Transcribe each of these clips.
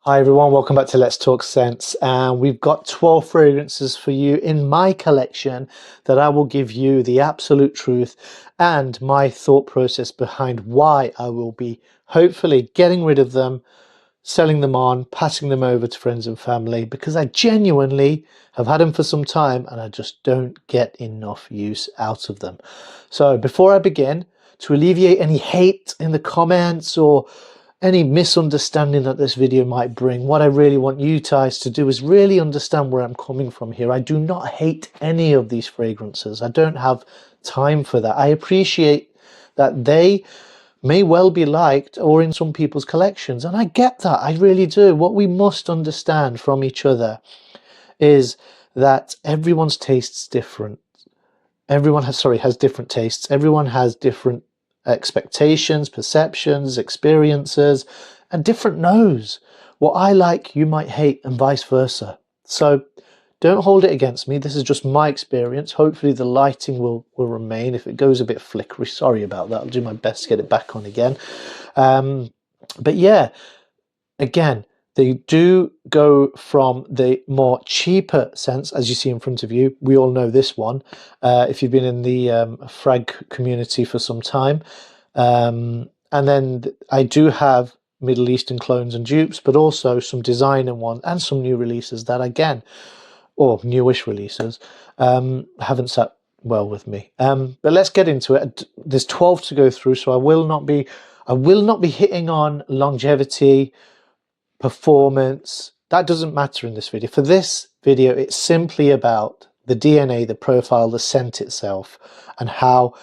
Hi everyone, welcome back to Let's Talk Scents, and we've got 12 fragrances for you in my collection that I will give you the absolute truth and my thought process behind why I will be hopefully getting rid of them, selling them on, passing them over to friends and family, because I genuinely have had them for some time and I just don't get enough use out of them. So before I begin, to alleviate any hate in the comments or any misunderstanding that this video might bring, what I really want you guys to do is really understand where I'm coming from here. I do not hate any of these fragrances. I don't have time for that. I appreciate that they may well be liked or in some people's collections, and I get that. I really do. What we must understand from each other is that everyone's tastes different. Everyone has different tastes. Everyone has different expectations, perceptions, experiences, and different nose. What I like, you might hate, and vice versa. So don't hold it against me. This is just my experience. Hopefully the lighting will remain. If it goes a bit flickery, sorry about that. I'll do my best to get it back on again. But yeah, again, they do go from the more cheaper scents, as you see in front of you. We all know this one, if you've been in the frag community for some time. And then I do have Middle Eastern clones and dupes, but also some designer ones and some new releases that, again, or newish releases, haven't sat well with me. But let's get into it. There's 12 to go through, so I will not be hitting on longevity, performance. That doesn't matter in this video. For this video, it's simply about the DNA, the profile, the scent itself, and how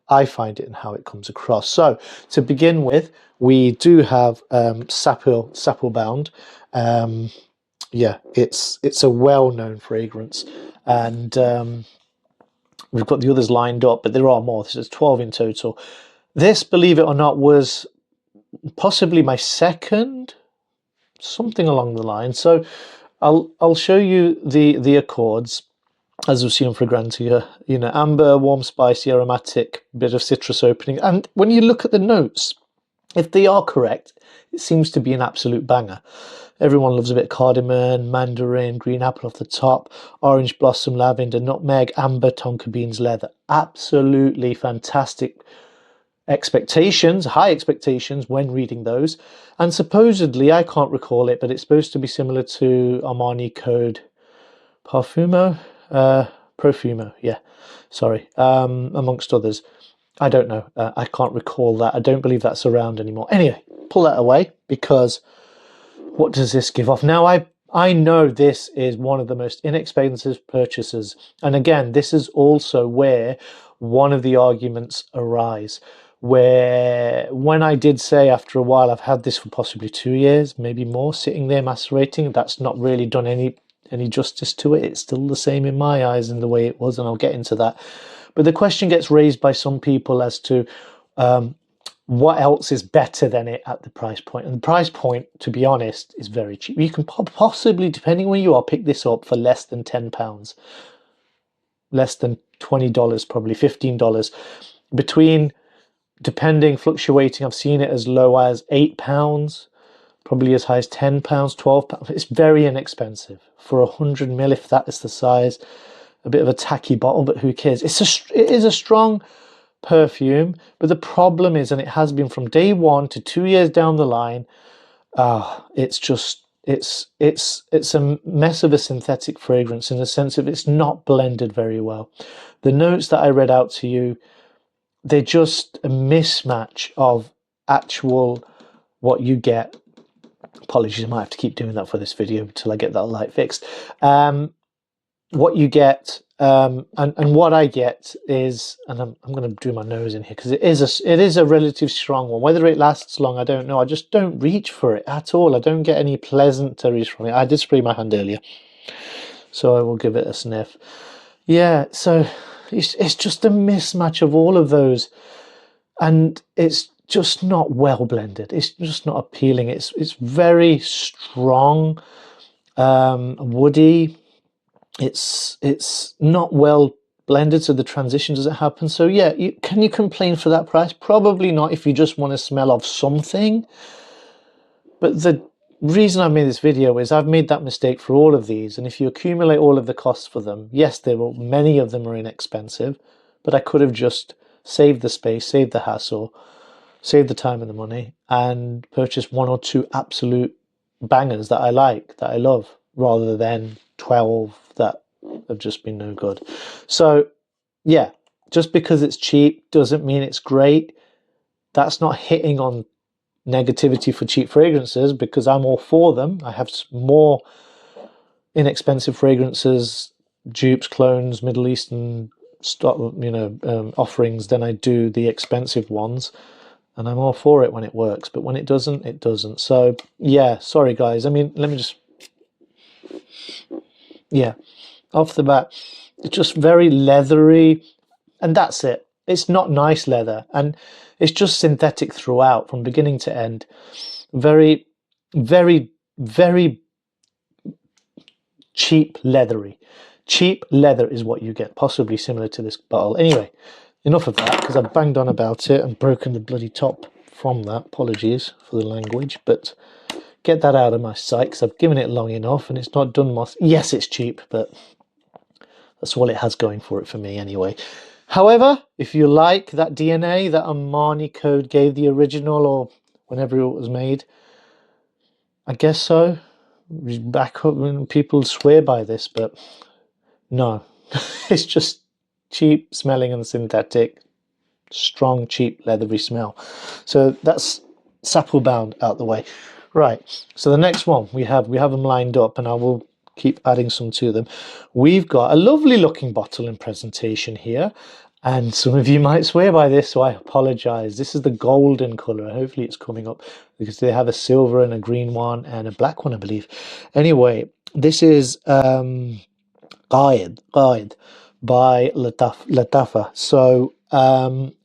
I find it and how it comes across. So to begin with, we do have Sample Bound. Yeah, it's a well-known fragrance, and we've got the others lined up, but there are more. There's 12 in total. This, believe it or not, was possibly my second, something along the line. So I'll show you the accords as we've seen for Fragrantia. You know, amber, warm, spicy, aromatic, bit of citrus opening. And when you look at the notes, if they are correct, it seems to be an absolute banger. Everyone loves a bit of cardamom, mandarin, green apple off the top, orange blossom, lavender, nutmeg, amber, tonka beans, leather. Absolutely fantastic expectations, high expectations when reading those. And supposedly, I can't recall it, but it's supposed to be similar to Armani Code Parfumo, Profumo, yeah, sorry, amongst others. I don't know, I can't recall that. I don't believe that's around anymore. Anyway, pull that away, because what does this give off? Now, I know this is one of the most inexpensive purchases. And again, this is also where one of the arguments arise, where when I did say after a while, I've had this for possibly 2 years, maybe more, sitting there macerating, that's not really done any justice to it. It's still the same in my eyes in the way it was, and I'll get into that. But the question gets raised by some people as to what else is better than it at the price point. And the price point, to be honest, is very cheap. You can possibly, depending where you are, pick this up for less than £10, less than $20, probably $15. Between, depending, fluctuating, I've seen it as low as £8, probably as high as £10, £12. It's very inexpensive for 100ml, if that is the size. A bit of a tacky bottle, but who cares? It is a strong perfume, but the problem is, and it has been from day one to 2 years down the line, it's a mess of a synthetic fragrance, in the sense of it's not blended very well. The notes that I read out to you, they're just a mismatch of actual what you get. Apologies, I might have to keep doing that for this video until I get that light fixed. What you get and what I get is, and I'm going to do my nose in here because it is a relatively strong one. Whether it lasts long, I don't know. I just don't reach for it at all. I don't get any pleasantries from it. I did spray my hand earlier, so I will give it a sniff. Yeah, so it's just a mismatch of all of those, and it's just not well blended. It's just not appealing. It's very strong, woody. It's not well blended, so the transition doesn't happen. So yeah, can you complain for that price? Probably not, if you just want to smell of something. But reason I've made this video is I've made that mistake for all of these, and if you accumulate all of the costs for them, yes, many of them are inexpensive, but I could have just saved the space, saved the hassle, saved the time and the money, and purchased one or two absolute bangers that I like, that I love, rather than 12 that have just been no good. So yeah, just because it's cheap doesn't mean it's great. That's not hitting on negativity for cheap fragrances, because I'm all for them. I have more inexpensive fragrances, dupes, clones, Middle Eastern stock, offerings than I do the expensive ones, and I'm all for it when it works. But when it doesn't, it doesn't. So yeah, sorry guys. I mean, let me just, yeah, off the bat, it's just very leathery, and that's it. It's not nice leather, and it's just synthetic throughout from beginning to end. Very, very, very cheap leathery. Cheap leather is what you get, possibly similar to this bottle. Anyway, enough of that, because I've banged on about it and broken the bloody top from that. Apologies for the language, but get that out of my sight, because I've given it long enough and it's not done much. Yes, it's cheap, but that's all it has going for it for me anyway. However, if you like that DNA that Armani Code gave the original, or whenever it was made, I guess so. Back up when people swear by this, but no, it's just cheap smelling and synthetic, strong, cheap, leathery smell. So that's Sapple Bound out the way. Right, so the next one we have them lined up, and I will keep adding some to them. We've got a lovely looking bottle in presentation here, and some of you might swear by this, so I apologize. This is the golden color. Hopefully it's coming up, because they have a silver and a green one and a black one, I believe. Anyway, this is Guide by Latafa. So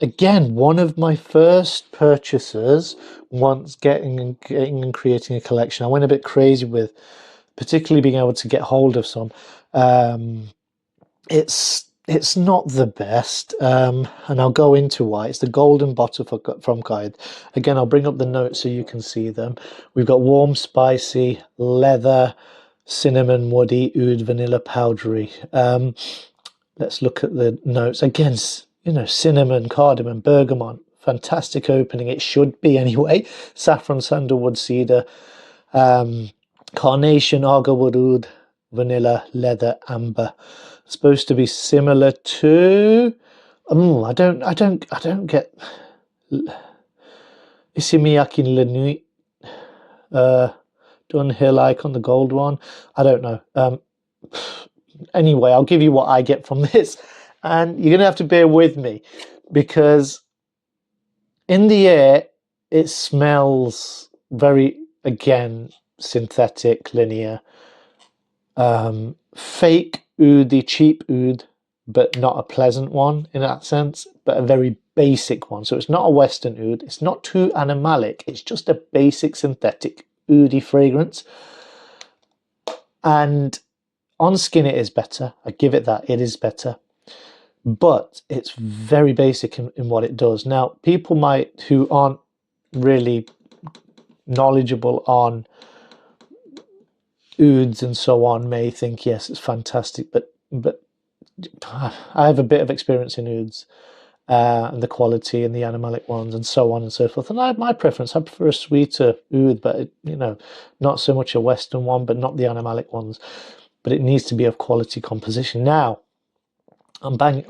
again, one of my first purchases once getting and creating a collection. I went a bit crazy with particularly being able to get hold of some. It's not the best, and I'll go into why. It's the golden bottle from Guide. Again, I'll bring up the notes so you can see them. We've got warm, spicy, leather, cinnamon, woody, oud, vanilla, powdery. Let's look at the notes. Again, cinnamon, cardamom, bergamot. Fantastic opening. It should be anyway. Saffron, sandalwood, cedar, carnation, argarwood, oud, vanilla, leather, amber. Supposed to be similar to. I don't get. Isimiakin Lenui. Dunhill like on the gold one. I don't know. Anyway, I'll give you what I get from this, and you're gonna have to bear with me, because in the air it smells very, again, synthetic, linear, fake oud, cheap oud, but not a pleasant one in that sense, but a very basic one. So it's not a Western oud, it's not too animalic, it's just a basic synthetic oudy fragrance. And on skin it is better, I give it that, it is better, but it's very basic in what it does. Now, people who aren't really knowledgeable on ouds and so on may think, yes, it's fantastic, but I have a bit of experience in ouds, and the quality and the animalic ones and so on and so forth. And I have my preference. I prefer a sweeter oud, but not so much a Western one, but not the animalic ones. But it needs to be of quality composition. Now, I'm banging.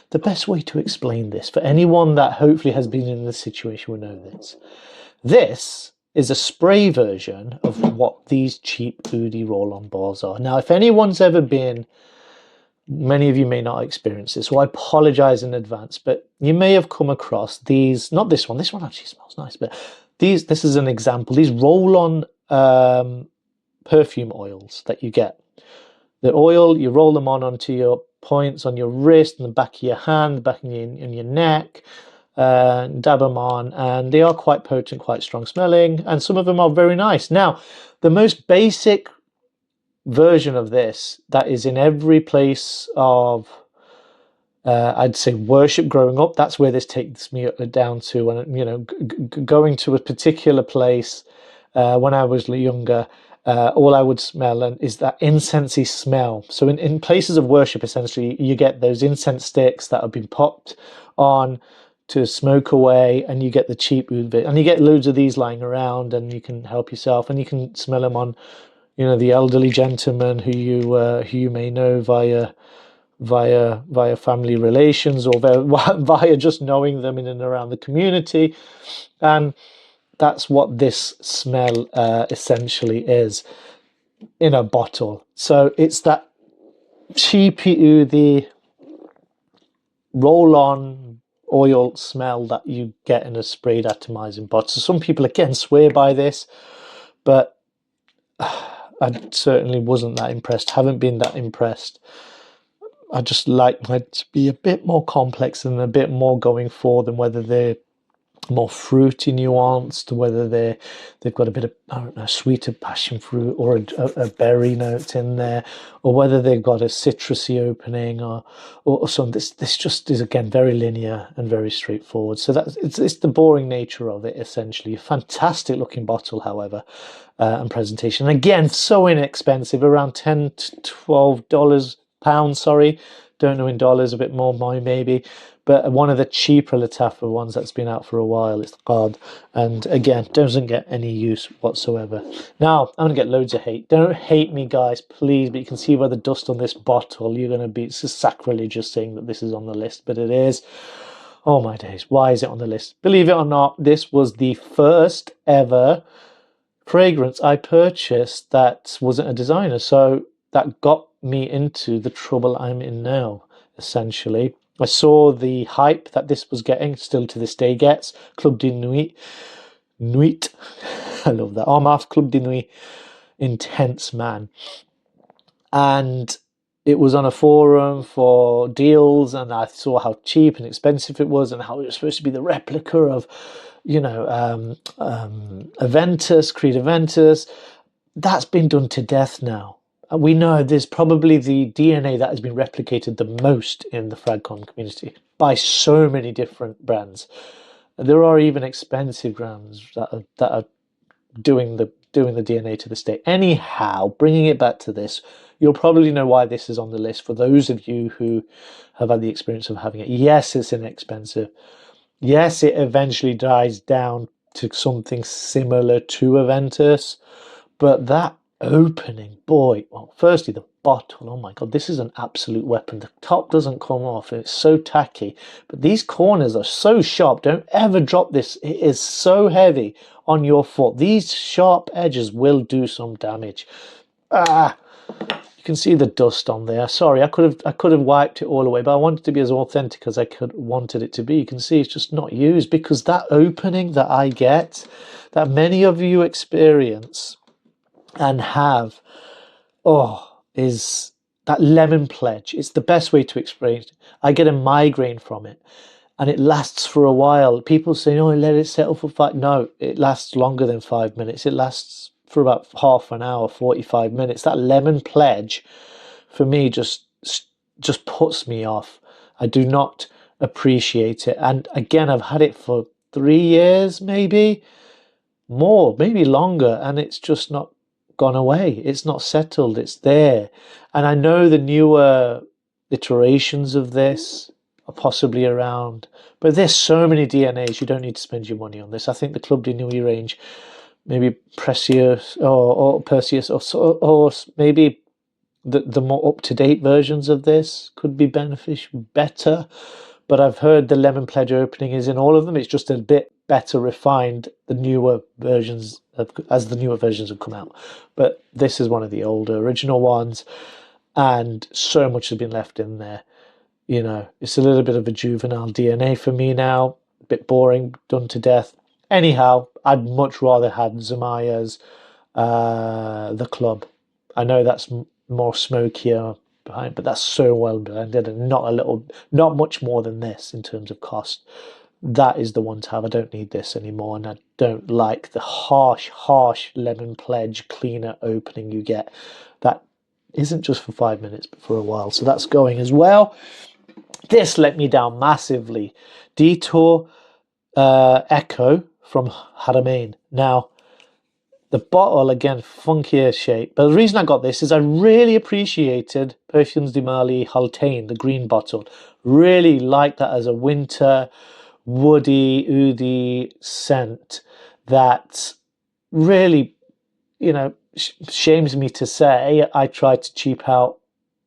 The best way to explain this, for anyone that hopefully has been in this situation will know this. This is a spray version of what these cheap oudy roll-on bars are. Now, if anyone's ever been, many of you may not experience this, so I apologize in advance, but you may have come across these, not this one actually smells nice, but this is an example. These roll-on perfume oils that you get. The oil, you roll them onto your points on your wrist and the back of your hand, back in your neck, dab them on, and they are quite potent, quite strong smelling, and some of them are very nice. Now, the most basic version of this that is in every place of I'd say worship growing up, that's where this takes me down to, and going to a particular place when I was younger, all I would smell is that incensey smell. So in places of worship, essentially, you get those incense sticks that have been popped on to smoke away, and you get the cheap oud bit, and you get loads of these lying around, and you can help yourself, and you can smell them on, the elderly gentleman who you may know via family relations, or via just knowing them in and around the community. And that's what this smell essentially is in a bottle. So it's that cheapy, the roll-on oil smell that you get in a sprayed atomizing bottle. So some people again swear by this, but I certainly wasn't that impressed. Haven't been that impressed. I just like mine to be a bit more complex and a bit more going for them, whether they're more fruity nuanced, whether they've got a bit of, I don't know, sweeter passion fruit or a berry note in there, or whether they've got a citrusy opening or something. This just is again very linear and very straightforward. So it's the boring nature of it essentially. Fantastic looking bottle, however, and presentation. And again, so inexpensive, around $10 to $12 pounds. Sorry, don't know in dollars, a bit more maybe. But one of the cheaper Lattafa ones that's been out for a while is God, and again doesn't get any use whatsoever. Now I'm gonna get loads of hate. Don't hate me, guys, please. But you can see by the dust on this bottle, you're gonna be, it's sacrilegious saying that this is on the list, but it is. Oh my days, why is it on the list? Believe it or not, this was the first ever fragrance I purchased that wasn't a designer. So that got me into the trouble I'm in now, essentially. I saw the hype that this was getting, still to this day gets. Club de Nuit. Nuit. I love that. Armaf Club de Nuit. Intense, man. And it was on a forum for deals, and I saw how cheap and expensive it was, and how it was supposed to be the replica of, Aventus, Creed Aventus. That's been done to death now. We know there's probably the DNA that has been replicated the most in the Fragcon community by so many different brands. There are even expensive brands that are doing the DNA to this day. Anyhow, bringing it back to this, you'll probably know why this is on the list for those of you who have had the experience of having it. Yes, it's inexpensive. Yes, it eventually dies down to something similar to Aventus, but that opening, boy, well, firstly, the bottle, oh my God, this is an absolute weapon. The top doesn't come off, it's so tacky, but these corners are so sharp. Don't ever drop this. It is so heavy on your foot. These sharp edges will do some damage. You can see the dust on there. Sorry, I could have wiped it all away, but I wanted it to be as authentic as I wanted it to be. You can see it's just not used, because that opening that I get, that many of you experience and have, is that lemon pledge. It's the best way to explain it. I get a migraine from it, and it lasts for a while. People say, "Oh, let it settle for 5." No, it lasts longer than 5 minutes. It lasts for about half an hour, 45 minutes. That lemon pledge, for me, just puts me off. I do not appreciate it. And again, I've had it for 3 years, maybe more, maybe longer, and it's just not gone away. It's not settled. It's there. And I know the newer iterations of this are possibly around, but there's so many DNAs, you don't need to spend your money on this. I think the Club de Nuit range, maybe Precious or Perseus, or maybe the more up-to-date versions of this could be beneficial, better. But I've heard the Lemon Pledge opening is in all of them. It's just a bit better refined, the newer versions as the newer versions have come out. But this is one of the older original ones, and so much has been left in there. It's a little bit of a juvenile DNA for me now. A bit boring, done to death. Anyhow, I'd much rather have Zamaya's The Club. I know that's more smokier behind, but that's so well blended, and not much more than this in terms of cost. That is the one to have. I don't need this anymore, and I don't like the harsh Lemon Pledge cleaner opening you get. That isn't just for 5 minutes, but for a while. So that's going as well. This let me down massively. Detour Echo from Haramain. Now, The bottle, again, funkier shape. But the reason I got this is I really appreciated Perfumes de Marly Haultain, the green bottle. Really like that as a winter, woody, oody scent that really, shames me to say I tried to cheap out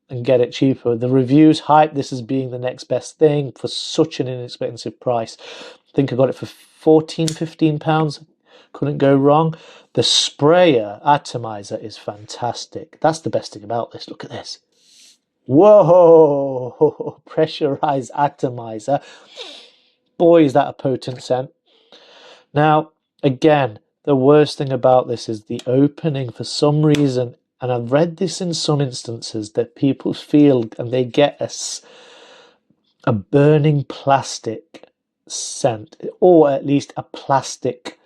and get it cheaper. The reviews hype this as being the next best thing for such an inexpensive price. I think I got it for 14, £15. Couldn't go wrong. The sprayer atomizer is fantastic. That's the best thing about this. Look at this. Whoa! Pressurized atomizer. Boy, is that a potent scent. Now, again, the worst thing about this is the opening. For some reason, and I've read this in some instances, that people feel and they get a burning plastic scent, or at least a plastic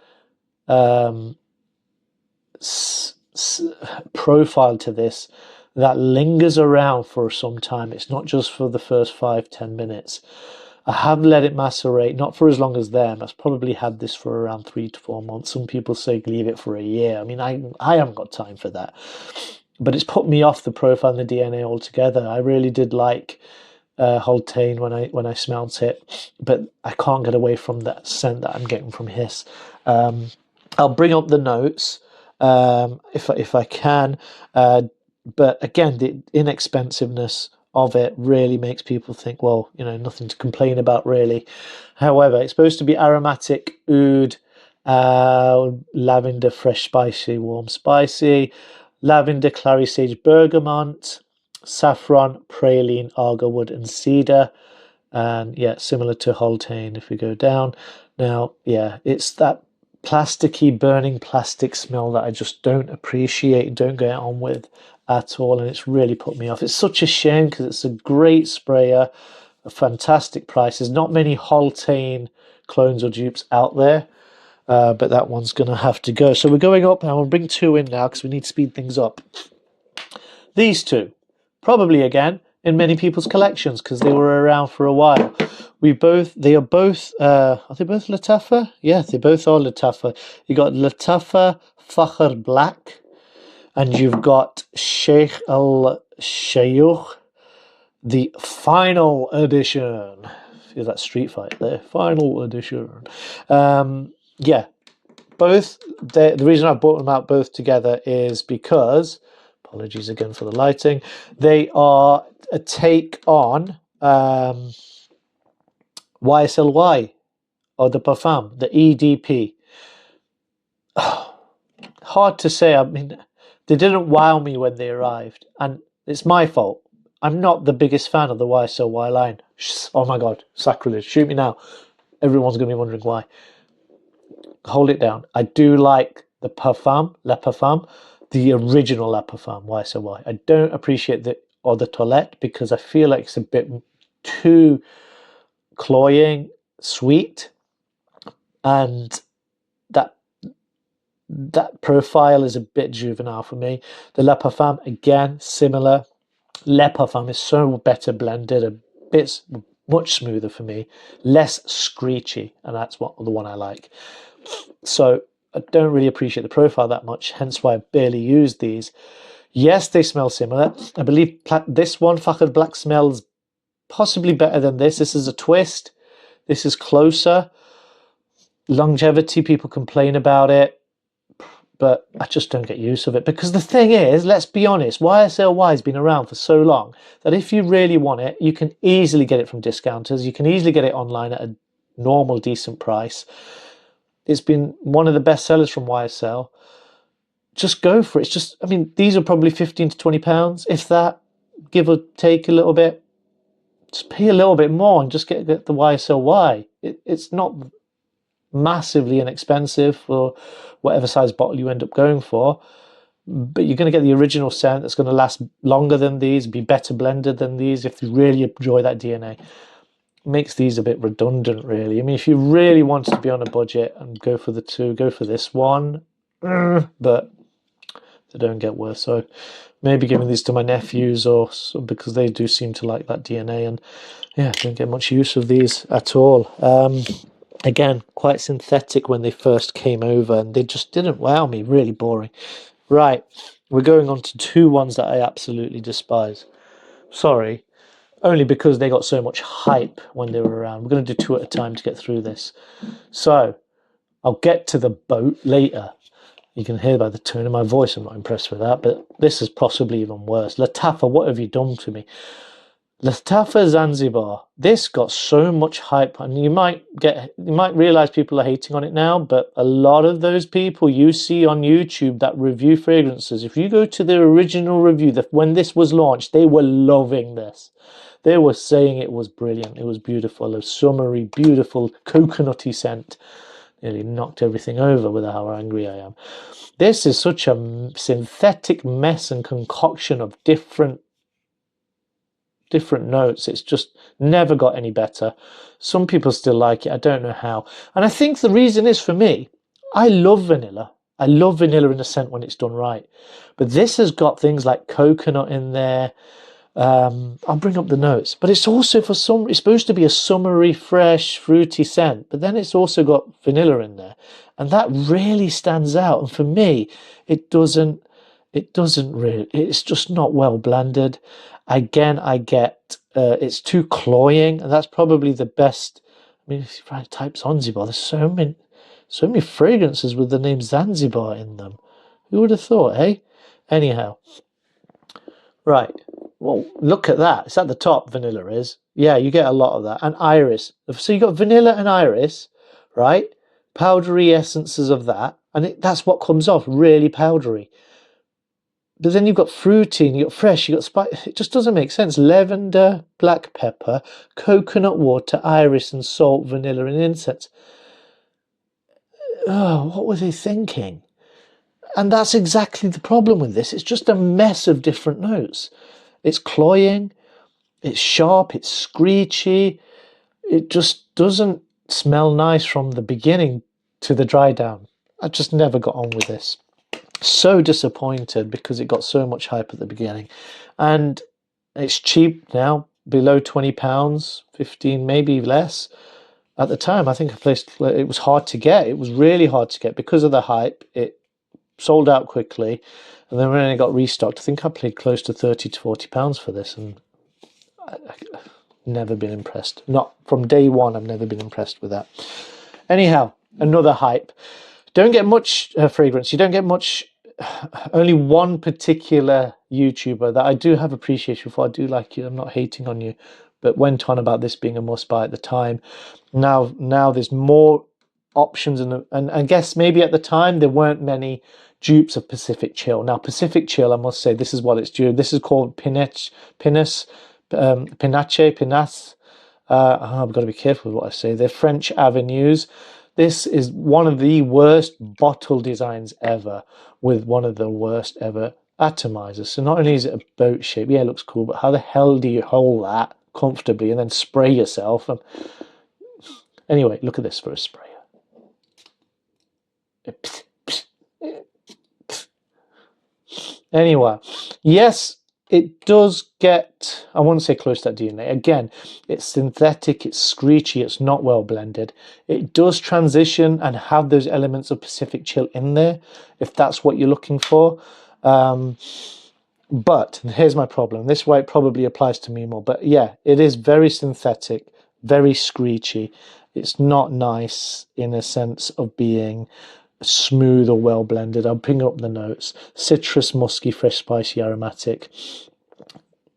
profile to this that lingers around for some time. It's not just for the first 5-10 minutes. I have let it macerate, not for as long as them. I've probably had this for around 3 to 4 months. Some people say leave it for a year. I mean, I haven't got time for that. But it's put me off the profile and the DNA altogether. I really did like Haultain when I smelt it, but I can't get away from that scent that I'm getting from Hiss. I'll bring up the notes if I can, but again, the inexpensiveness of it really makes people think, well, nothing to complain about really. However, it's supposed to be aromatic oud, lavender, fresh, spicy, warm, spicy, lavender, clary sage, bergamot, saffron, praline, argarwood, and cedar. And yeah, similar to Haultain if we go down. Now, yeah, it's that plasticky, burning plastic smell that I just don't appreciate, don't get on with at all, and it's really put me off. It's such a shame because it's a great sprayer, a fantastic price. There's not many Haultain clones or dupes out there, but that one's going to have to go. So we're going up now. We'll bring 2 in now because we need to speed things up. These 2, probably again in many people's collections because they were around for a while. They are both, are they both Latafa? Yeah, they both are Latafa. You got Latafa Fakhr Black, and you've got Sheikh Al Shayukh, the final edition. Feels like Street Fight there. Final edition. Yeah, both. The reason I brought them out both together is because, apologies again for the lighting, they are a take on YSLY, or the Parfum, the EDP. Hard to say. I mean, they didn't wow me when they arrived, and it's my fault. I'm not the biggest fan of the YSLY line. Oh my god, sacrilege. Shoot me now. Everyone's going to be wondering why. Hold it down. I do like the Parfum, La Parfum, the original La Parfum, YSLY. I don't appreciate the Eau de Toilette because I feel like it's a bit too cloying, sweet, and that profile is a bit juvenile for me. The La Parfum, again, similar. Le Parfum is so better blended, a bit much smoother for me, less screechy, and that's the one I like. So I don't really appreciate the profile that much, hence why I barely use these. Yes, they smell similar. I believe this one, Fakhr Black, smells possibly better than this. This is a twist. This is closer. Longevity, people complain about it, but I just don't get use of it. Because the thing is, let's be honest, YSLY has been around for so long that if you really want it, you can easily get it from discounters. You can easily get it online at a normal, decent price. It's been one of the best sellers from YSL. Just go for it. It's just, I mean, these are probably £15 to £20, if that, give or take a little bit. Just pay a little bit more and just get the YSLY. It's not massively inexpensive for whatever size bottle you end up going for, but you're going to get the original scent that's going to last longer than these, be better blended than these if you really enjoy that DNA. Makes these a bit redundant, really. I mean, if you really wanted to be on a budget and go for the 2, go for this one, but they don't get worse. So maybe giving these to my nephews, or because they do seem to like that DNA, and yeah, don't get much use of these at all. Again, quite synthetic when they first came over, and they just didn't wow me. Really boring. Right, we're going on to two ones that I absolutely despise. Sorry, only because they got so much hype when they were around. We're going to do two at a time to get through this. So, I'll get to the boat later. You can hear by the tone of my voice I'm not impressed with that, but this is possibly even worse. Latafa, what have you done to me? Latafa Zanzibar. This got so much hype, and you might realize people are hating on it now, but a lot of those people you see on YouTube that review fragrances, if you go to their original review, when this was launched, they were loving this. They were saying it was brilliant, it was beautiful, a summery, beautiful, coconutty scent. Nearly knocked everything over with how angry I am. This is such a synthetic mess and concoction of different notes. It's just never got any better. Some people still like it. I don't know how. And I think the reason is, for me, I love vanilla. I love vanilla in a scent when it's done right. But this has got things like coconut in there. I'll bring up the notes. But it's also it's supposed to be a summery, fresh, fruity scent. But then it's also got vanilla in there. And that really stands out. And for me, it doesn't really, it's just not well blended. Again, I get it's too cloying, and that's probably the best. I mean, if you type Zanzibar, there's so many fragrances with the name Zanzibar in them. Who would have thought, eh? Anyhow, right. Well, look at that. It's at the top, vanilla is. Yeah, you get a lot of that. And iris. So you got vanilla and iris, right? Powdery essences of that. And that's what comes off, really powdery. But then you've got fruity and you've got fresh, you've got spice. It just doesn't make sense. Lavender, black pepper, coconut water, iris and salt, vanilla and incense. Oh, what were they thinking? And that's exactly the problem with this. It's just a mess of different notes. It's cloying, it's sharp, it's screechy. It just doesn't smell nice from the beginning to the dry down. I just never got on with this. So disappointed because it got so much hype at the beginning, and it's cheap now, below £20, 15, maybe less. At the time, I think it was hard to get. It was really hard to get because of the hype. It sold out quickly, and then when it got restocked, I think I paid close to £30 to £40 for this, and I've never been impressed. Not from day one, I've never been impressed with that. Anyhow, another hype. Don't get much fragrance. You don't get much. Only one particular YouTuber that I do have appreciation for. I do like you. I'm not hating on you, but went on about this being a must buy at the time. Now there's more options, and I guess maybe at the time there weren't many dupes of Pacific Chill. Now Pacific Chill, I must say, this is what it's due. This is called Pinache. I've got to be careful with what I say. They're French Avenues. This is one of the worst bottle designs ever, with one of the worst ever atomizers. So not only is it a boat shape, yeah, it looks cool, but how the hell do you hold that comfortably and then spray yourself? Anyway, look at this for a sprayer. Anyway, yes, it does get, I won't say close to that DNA. Again, it's synthetic, it's screechy, it's not well blended. It does transition and have those elements of Pacific Chill in there, if that's what you're looking for. But here's my problem. This way it probably applies to me more. But yeah, it is very synthetic, very screechy. It's not nice in a sense of being smooth or well blended. I'll ping up the notes. Citrus, musky, fresh, spicy, aromatic.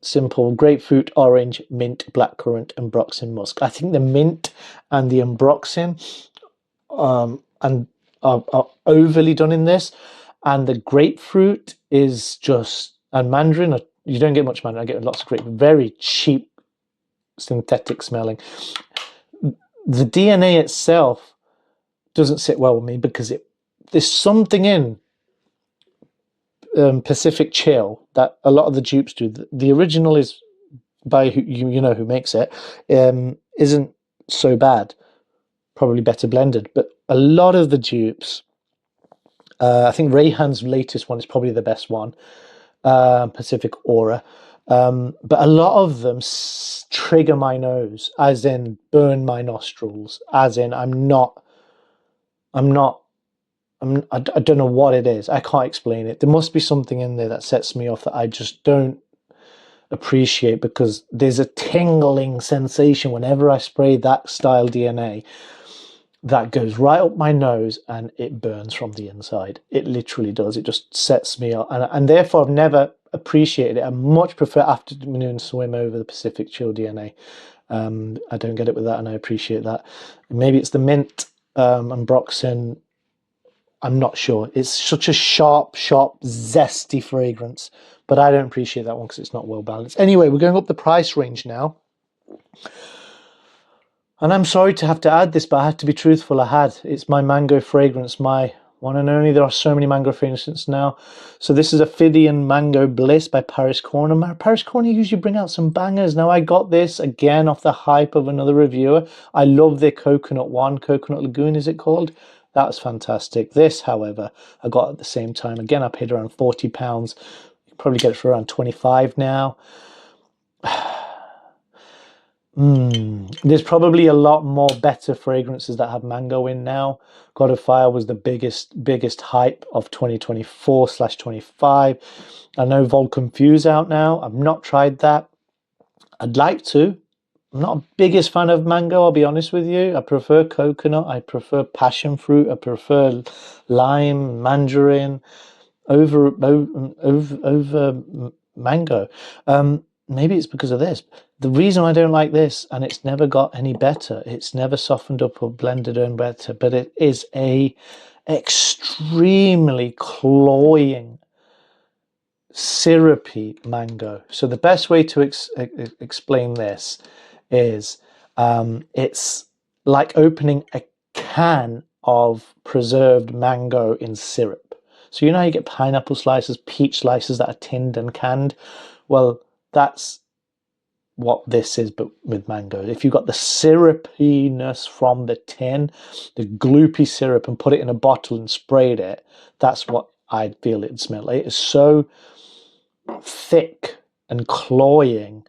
Simple: grapefruit, orange, mint, blackcurrant, ambroxan, musk. I think the mint and the ambroxan and are overly done in this, and the grapefruit is just, and mandarin. You don't get much mandarin. I get lots of grapefruit. Very cheap, synthetic smelling. The DNA itself doesn't sit well with me because there's something in Pacific Chill that a lot of the dupes do. The original is by you know who makes it, isn't so bad, probably better blended, but a lot of the dupes, I think Rayhan's latest one is probably the best one, Pacific Aura. But a lot of them trigger my nose, as in burn my nostrils, as in I don't know what it is. I can't explain it. There must be something in there that sets me off that I just don't appreciate, because there's a tingling sensation whenever I spray that style DNA that goes right up my nose and it burns from the inside. It literally does. It just sets me up, and therefore I've never appreciated it. I much prefer afternoon swim over the Pacific Chill DNA. I don't get it with that, and I appreciate that. Maybe it's the mint and Broxen. I'm not sure. It's such a sharp, zesty fragrance, but I don't appreciate that one because it's not well balanced. Anyway, we're going up the price range now. And I'm sorry to have to add this, but I have to be truthful. It's my mango fragrance, my one and only. There are so many mango fragrances now. So this is a Fidian Mango Bliss by Paris Corner. Paris Corner usually bring out some bangers. Now I got this again off the hype of another reviewer. I love their Coconut One, Coconut Lagoon is it called? That was fantastic. This, however, I got at the same time. Again, I paid around £40. You can probably get it for around 25 now. There's probably a lot more better fragrances that have mango in now. God of Fire was the biggest hype of 2024/25. I know Volcom Fuse out now. I've not tried that. I'd like to. I'm not a biggest fan of mango, I'll be honest with you. I prefer coconut, I prefer passion fruit, I prefer lime, mandarin over mango. Maybe it's because of this. The reason I don't like this, and it's never got any better, it's never softened up or blended in better, but it is a extremely cloying, syrupy mango. So the best way to explain this is it's like opening a can of preserved mango in syrup. So you know how you get pineapple slices, peach slices that are tinned and canned? Well, that's what this is, but with mango. If you got the syrupiness from the tin, the gloopy syrup, and put it in a bottle and sprayed it, that's what I'd feel it'd smell like. It is so thick and cloying,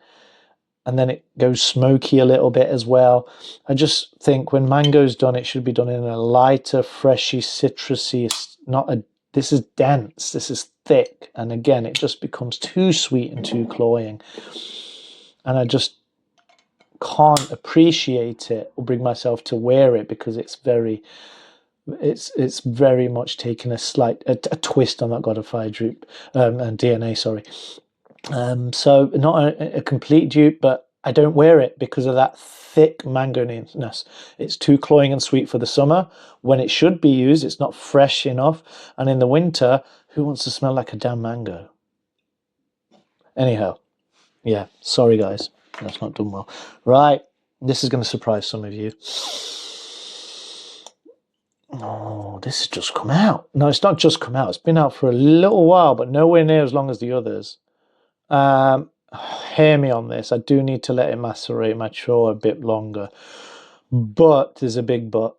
and then it goes smoky a little bit as well. I just think when mango's done, it should be done in a lighter, freshy, citrusy, this is dense, this is thick, and again, it just becomes too sweet and too cloying. And I just can't appreciate it or bring myself to wear it because it's very much taking a twist on that God of Fire dupe and DNA, sorry. So not a complete dupe, but I don't wear it because of that thick mango-ness. It's too cloying and sweet for the summer. When it should be used, it's not fresh enough. And in the winter, who wants to smell like a damn mango? Anyhow, yeah, sorry guys, that's not done well. Right, this is going to surprise some of you. Oh, this has just come out. No, it's not just come out. It's been out for a little while, but nowhere near as long as the others. Hear me on this. I do need to let it mature a bit longer. But there's a big but.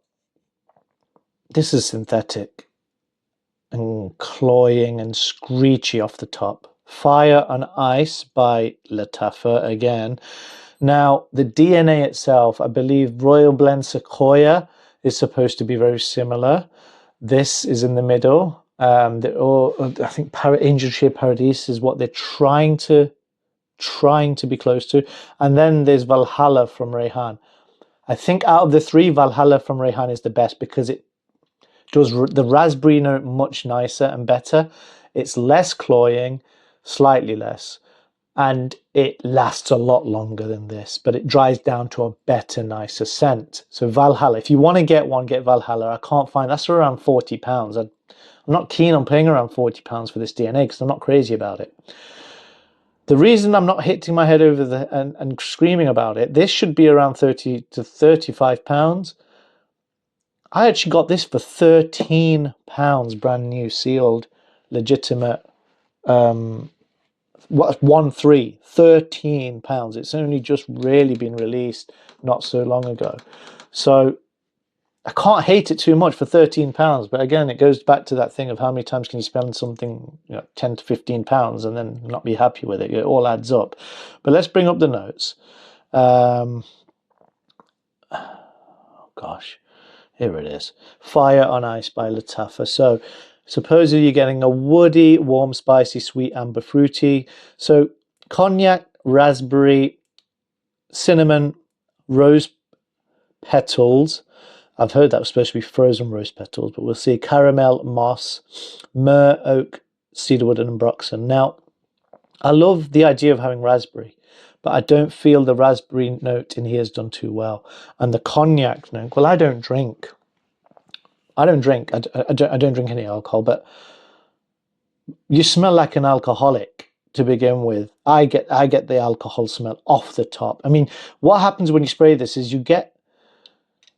This is synthetic and cloying and screechy off the top. Fire and Ice by Lattafa again. Now, the DNA itself, I believe Royal Blend Sequoia is supposed to be very similar. This is in the middle. I think Angel Shea Paradise is what they're trying to be close to. And then there's Valhalla from Rehan. I think out of the three, Valhalla from Rehan is the best because it does the raspberry note much nicer and better. It's less cloying, slightly less, and it lasts a lot longer than this, but it dries down to a better, nicer scent. So Valhalla, if you want to get one, get Valhalla. I can't find, that's around £40. I'm not keen on paying around £40 for this DNA because I'm not crazy about it. The reason I'm not hitting my head over and screaming about it, this should be around £30 to £35. I actually got this for £13, brand new, sealed, legitimate. £13. It's only just really been released not so long ago. So I can't hate it too much for £13, but again, it goes back to that thing of how many times can you spend something, 10 to £15 and then not be happy with it. It all adds up. But let's bring up the notes. Oh gosh, here it is. Fire on Ice by Lattafa. So supposedly you're getting a woody, warm, spicy, sweet, amber, fruity. So cognac, raspberry, cinnamon, rose petals. I've heard that was supposed to be frozen rose petals, but we'll see. Caramel, moss, myrrh, oak, cedarwood, and ambroxan. Now, I love the idea of having raspberry, but I don't feel the raspberry note in here has done too well. And the cognac note, well, I don't drink. I don't drink any alcohol, but you smell like an alcoholic to begin with. I get the alcohol smell off the top. I mean, what happens when you spray this is you get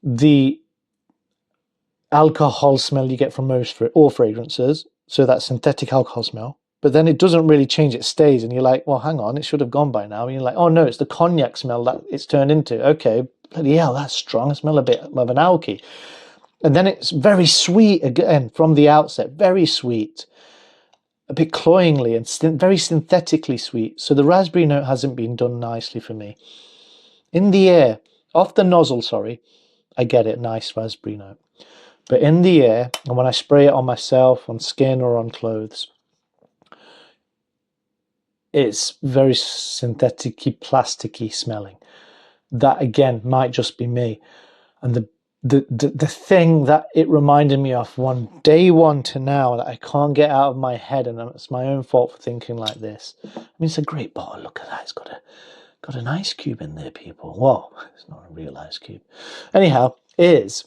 the alcohol smell you get from most all fragrances, so that synthetic alcohol smell, but then it doesn't really change, it stays, and you're like, well, hang on, it should have gone by now, and you're like, oh no, it's the cognac smell that it's turned into. Okay, bloody hell, that's strong. I smell a bit of an alky. And then it's very sweet again from the outset, very sweet, a bit cloyingly and very synthetically sweet. So the raspberry note hasn't been done nicely for me. In the air, off the nozzle, sorry, I get it, nice raspberry note. But in the air, and when I spray it on myself, on skin or on clothes, it's very synthetic-y, plasticky smelling. That, again, might just be me. And the thing that it reminded me of from day one to now that I can't get out of my head, and it's my own fault for thinking like this. I mean, it's a great bottle. Look at that. It's got an ice cube in there, people. Whoa, it's not a real ice cube. Anyhow, is...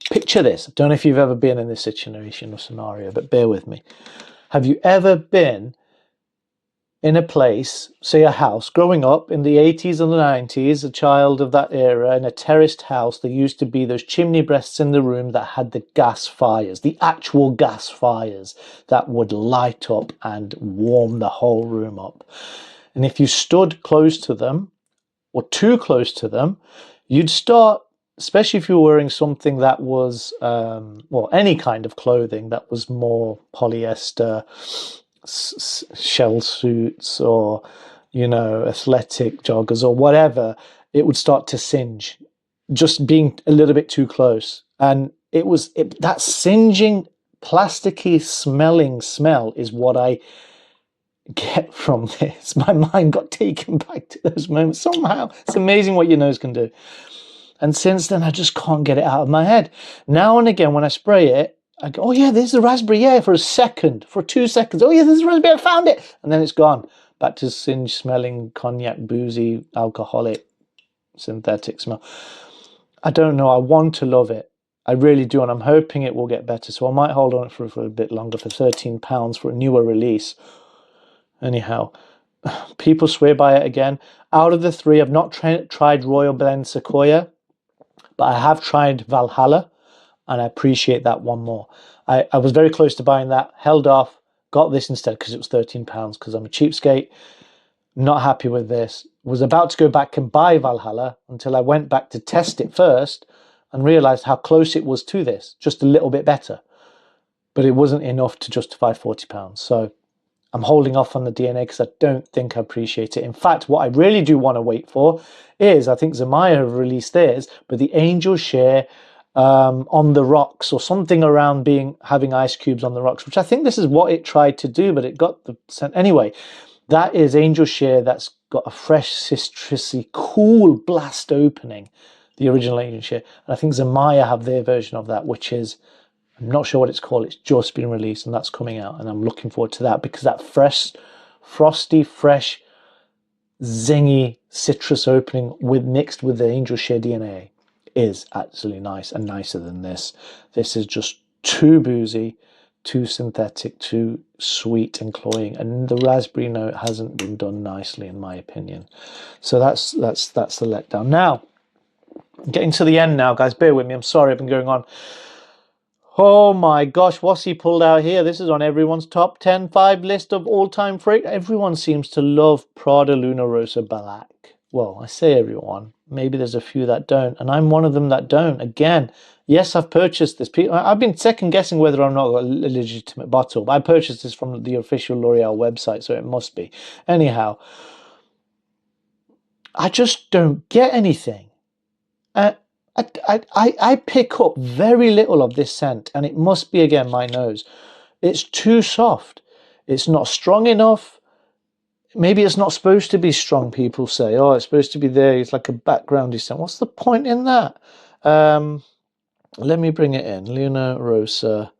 picture this. I don't know if you've ever been in this situation or scenario, but bear with me. Have you ever been in a place, say a house, growing up in the 80s and the 90s, a child of that era, in a terraced house, there used to be those chimney breasts in the room that had the gas fires, the actual gas fires that would light up and warm the whole room up. And if you stood close to them, or too close to them, you'd start, especially if you were wearing something that was, well, any kind of clothing that was more polyester, shell suits, or, athletic joggers or whatever, it would start to singe, just being a little bit too close. And that singeing, plasticky smelling smell is what I get from this. My mind got taken back to those moments somehow. It's amazing what your nose can do. And since then, I just can't get it out of my head. Now and again, when I spray it, I go, oh yeah, there's the raspberry, yeah, for a second, for 2 seconds. Oh yeah, there's the raspberry, I found it. And then it's gone. Back to singe smelling, cognac, boozy, alcoholic, synthetic smell. I don't know, I want to love it. I really do, and I'm hoping it will get better. So I might hold on for a bit longer, for £13 for a newer release. Anyhow, people swear by it again. Out of the three, I've not tried Royal Blend Sequoia, but I have tried Valhalla, and I appreciate that one more. I was very close to buying that, held off, got this instead because it was £13 because I'm a cheapskate. Not happy with this. Was about to go back and buy Valhalla until I went back to test it first and realised how close it was to this, just a little bit better. But it wasn't enough to justify £40. So I'm holding off on the DNA because I don't think I appreciate it. In fact, what I really do want to wait for is, I think Zamaya have released theirs, but the Angel Share on the rocks, or something around having ice cubes on the rocks, which I think this is what it tried to do, but it got the scent. Anyway, that is Angel Share that's got a fresh, citrusy, cool blast opening, the original Angel Share. And I think Zamaya have their version of that, which is, I'm not sure what it's called. It's just been released and that's coming out. And I'm looking forward to that because that fresh, frosty, fresh, zingy citrus opening mixed with the Angel Share DNA is absolutely nice, and nicer than this. This is just too boozy, too synthetic, too sweet and cloying. And the raspberry note hasn't been done nicely, in my opinion. So that's the letdown. Now, getting to the end now, guys. Bear with me. I'm sorry I've been going on. Oh my gosh, what's he pulled out here? This is on everyone's top 5 list of all-time fragrance. Everyone seems to love Prada Luna Rosa Black. Well, I say everyone. maybe there's a few that don't, and I'm one of them that don't. Again, yes, I've purchased this. I've been second guessing whether or not a legitimate bottle, but I purchased this from the official L'Oreal website, so it must be. Anyhow, I just don't get anything. Uh, I pick up very little of this scent, and it must be, again, my nose. It's too soft. It's not strong enough. Maybe it's not supposed to be strong, people say. Oh, it's supposed to be there. It's like a backgroundy scent. What's the point in that? Let me bring it in. Luna Rosa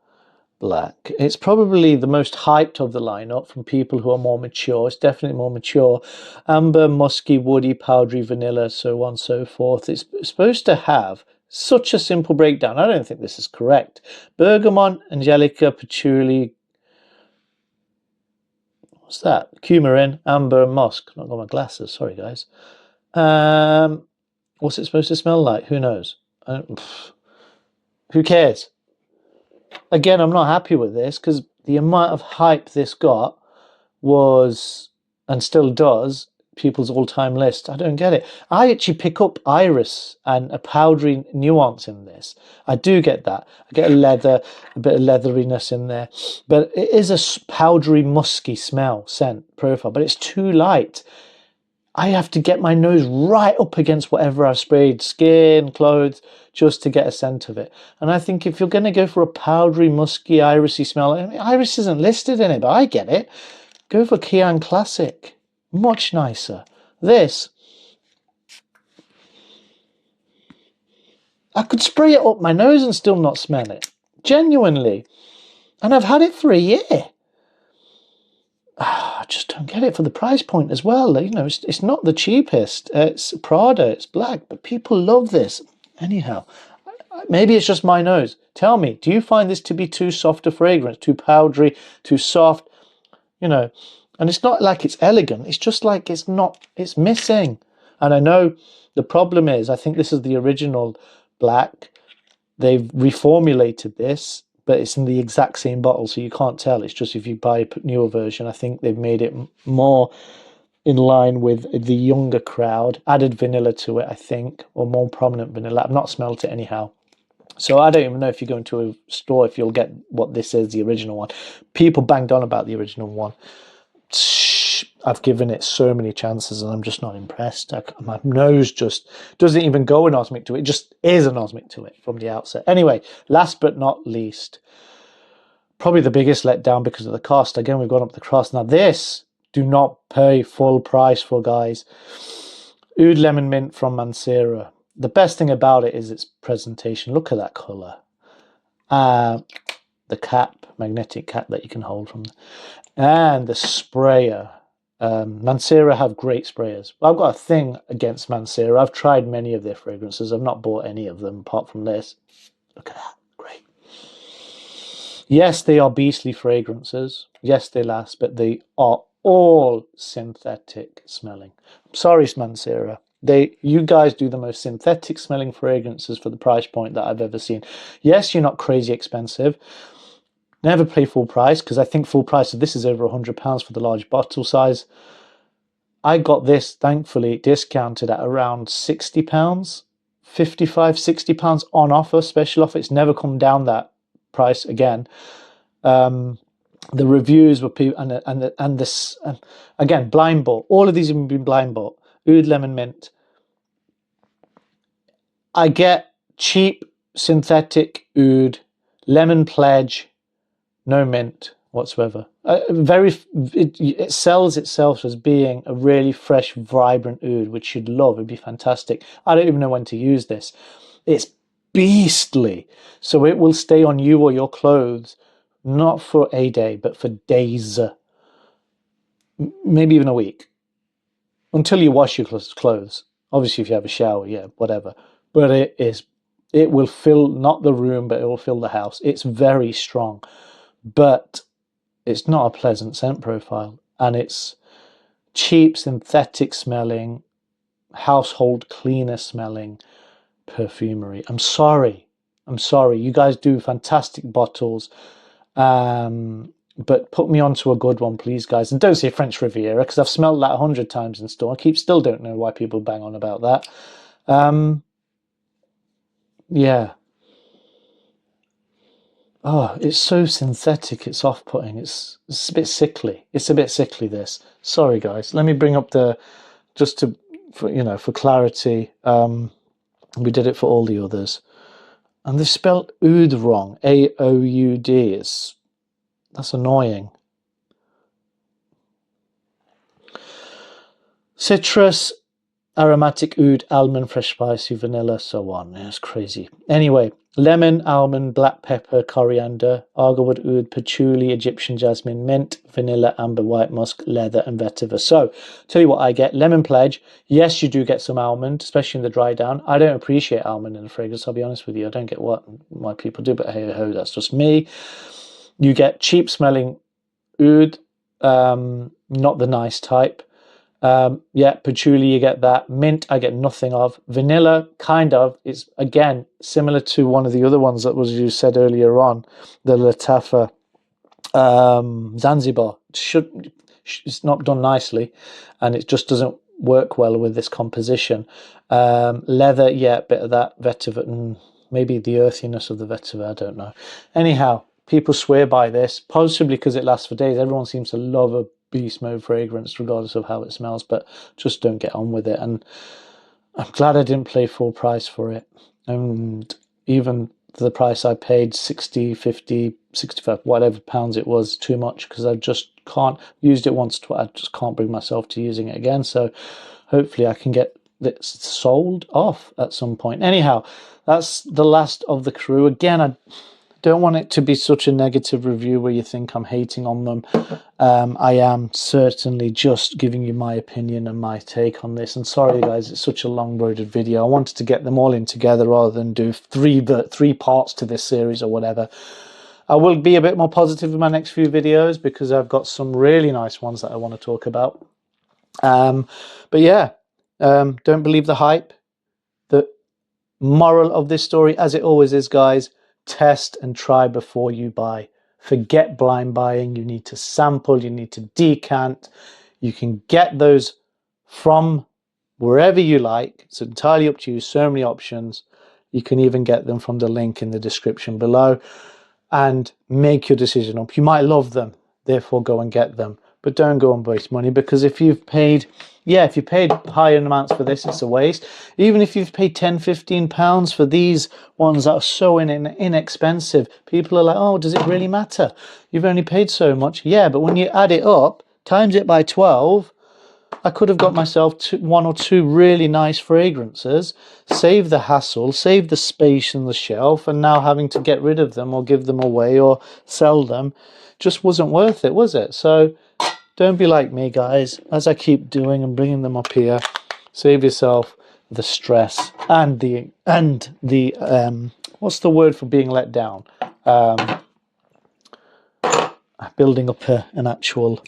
Black. It's probably the most hyped of the lineup from people who are more mature. It's definitely more mature. Amber, musky, woody, powdery, vanilla, so on and so forth. It's supposed to have such a simple breakdown. I don't think this is correct. Bergamot, angelica, patchouli. What's that? Coumarin, amber, musk. I've not got my glasses. Sorry, guys. What's it supposed to smell like? Who knows? Who cares? Again, I'm not happy with this because the amount of hype this got was, and still does, people's all-time list. I don't get it. I actually pick up iris and a powdery nuance in this. I do get that. I get a bit of leatheriness in there. But it is a powdery, musky smell, scent, profile. But it's too light. I have to get my nose right up against whatever I've sprayed, skin, clothes, just to get a scent of it. And I think if you're going to go for a powdery, musky, irisy smell, I mean, iris isn't listed in it, but I get it. Go for Kian Classic. Much nicer. This, I could spray it up my nose and still not smell it. Genuinely. And I've had it for a year. I just don't get it for the price point as well. You know, it's not the cheapest. It's Prada, it's black, but people love this. Anyhow, maybe it's just my nose. Tell me, do you find this to be too soft a fragrance? Too powdery, too soft? You know, and it's not like it's elegant. It's just like it's missing. And I know the problem is, I think this is the original black. They've reformulated this, but it's in the exact same bottle, so you can't tell. It's just if you buy a newer version, I think they've made it more in line with the younger crowd, added vanilla to it, I think, or more prominent vanilla. I've not smelt it anyhow. So I don't even know if you go into a store if you'll get what this is, the original one. People banged on about the original one. I've given it so many chances and I'm just not impressed. My nose just doesn't even go anosmic to it. It just is anosmic to it from the outset. Anyway, last but not least, probably the biggest letdown because of the cost. Again, we've gone up the cost. Now this, do not pay full price for, guys. Oud Lemon Mint from Mancera. The best thing about it is its presentation. Look at that colour. The cap, magnetic cap that you can hold from. And the sprayer. Mancera have great sprayers. I've got a thing against Mancera. I've tried many of their fragrances. I've not bought any of them apart from this. Look at that. Great. Yes, they are beastly fragrances. Yes, they last, but they are all synthetic smelling. I'm sorry, Mancera. You guys do the most synthetic smelling fragrances for the price point that I've ever seen. Yes, you're not crazy expensive. Never pay full price because I think full price of this is over £100 for the large bottle size. I got this, thankfully, discounted at around £60, 55, £60 on offer, special offer. It's never come down that price again. The reviews were people, and this again, blind bought. All of these have been blind bought. Oud Lemon Mint. I get cheap synthetic oud, lemon pledge. No mint whatsoever. It sells itself as being a really fresh, vibrant oud, which you'd love. It'd be fantastic. I don't even know when to use this. It's beastly. So it will stay on you or your clothes, not for a day, but for days. Maybe even a week. Until you wash your clothes. Obviously, if you have a shower, yeah, whatever. But it will fill, not the room, but it will fill the house. It's very strong. But it's not a pleasant scent profile, and it's cheap, synthetic smelling, household cleaner smelling perfumery. I'm sorry. You guys do fantastic bottles, but put me onto a good one, please, guys. And don't say French Riviera, because I've smelled that 100 times in store. Still don't know why people bang on about that. Yeah. Oh, it's so synthetic. It's off-putting. It's a bit sickly. It's a bit sickly, this. Sorry, guys. Let me bring up just to, for clarity. We did it for all the others. And they spelled oud wrong. A-O-U-D. That's annoying. Citrus, aromatic oud, almond, fresh spicy, vanilla, so on. Yeah, it's crazy. Anyway, lemon, almond, black pepper, coriander, argwood, oud, patchouli, Egyptian jasmine, mint, vanilla, amber, white musk, leather, and vetiver. So, tell you what I get. Lemon pledge. Yes, you do get some almond, especially in the dry down. I don't appreciate almond in the fragrance, I'll be honest with you. I don't get why people do, but hey ho, that's just me. You get cheap smelling oud, not the nice type. Yeah, patchouli, you get that. Mint, I get nothing of. Vanilla, kind of. It's, again, similar to one of the other ones that was you said earlier on, the Latafa Zanzibar. It's not done nicely, and it just doesn't work well with this composition. Leather, yeah, a bit of that. Vetiver, maybe the earthiness of the vetiver, I don't know. Anyhow, people swear by this, possibly because it lasts for days. Everyone seems to love a beast mode fragrance regardless of how it smells, but just don't get on with it. And I'm glad I didn't pay full price for it, and even the price I paid, 60, 50, 65, whatever pounds it was, too much, because I just can't. Used it once, I just can't bring myself to using it again. So hopefully I can get this sold off at some point. Anyhow, that's the last of the crew. Again, I don't want it to be such a negative review where you think I'm hating on them. I am certainly just giving you my opinion and my take on this. And sorry, guys, it's such a long-worded video. I wanted to get them all in together rather than do three parts to this series or whatever. I will be a bit more positive in my next few videos because I've got some really nice ones that I want to talk about. But yeah, don't believe the hype. The moral of this story, as it always is, guys, test and try before you buy. Forget blind buying. You need to sample, you need to decant. You can get those from wherever you like. It's entirely up to you. So many options. You can even get them from the link in the description below and make your decision up. You might love them, therefore go and get them. But don't go and waste money, because if you've paid, if you paid higher amounts for this, it's a waste. Even if you've paid 10, 15 pounds for these ones that are so inexpensive, people are like, oh, does it really matter? You've only paid so much. Yeah, but when you add it up, times it by 12, I could have got myself one or two really nice fragrances, save the hassle, save the space in the shelf, and now having to get rid of them or give them away or sell them just wasn't worth it, was it? So don't be like me, guys. As I keep doing and bringing them up here, save yourself the stress and the what's the word for being let down? Building up an actual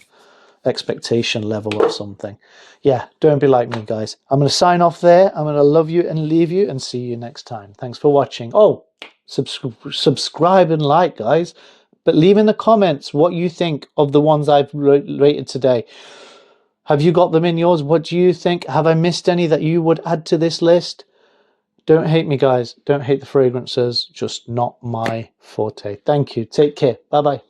expectation level of something. Yeah, don't be like me, guys. I'm going to sign off there. I'm going to love you and leave you and see you next time. Thanks for watching. Oh, subscribe and like, guys. But leave in the comments what you think of the ones I've rated today. Have you got them in yours? What do you think? Have I missed any that you would add to this list? Don't hate me, guys. Don't hate the fragrances. Just not my forte. Thank you. Take care. Bye-bye.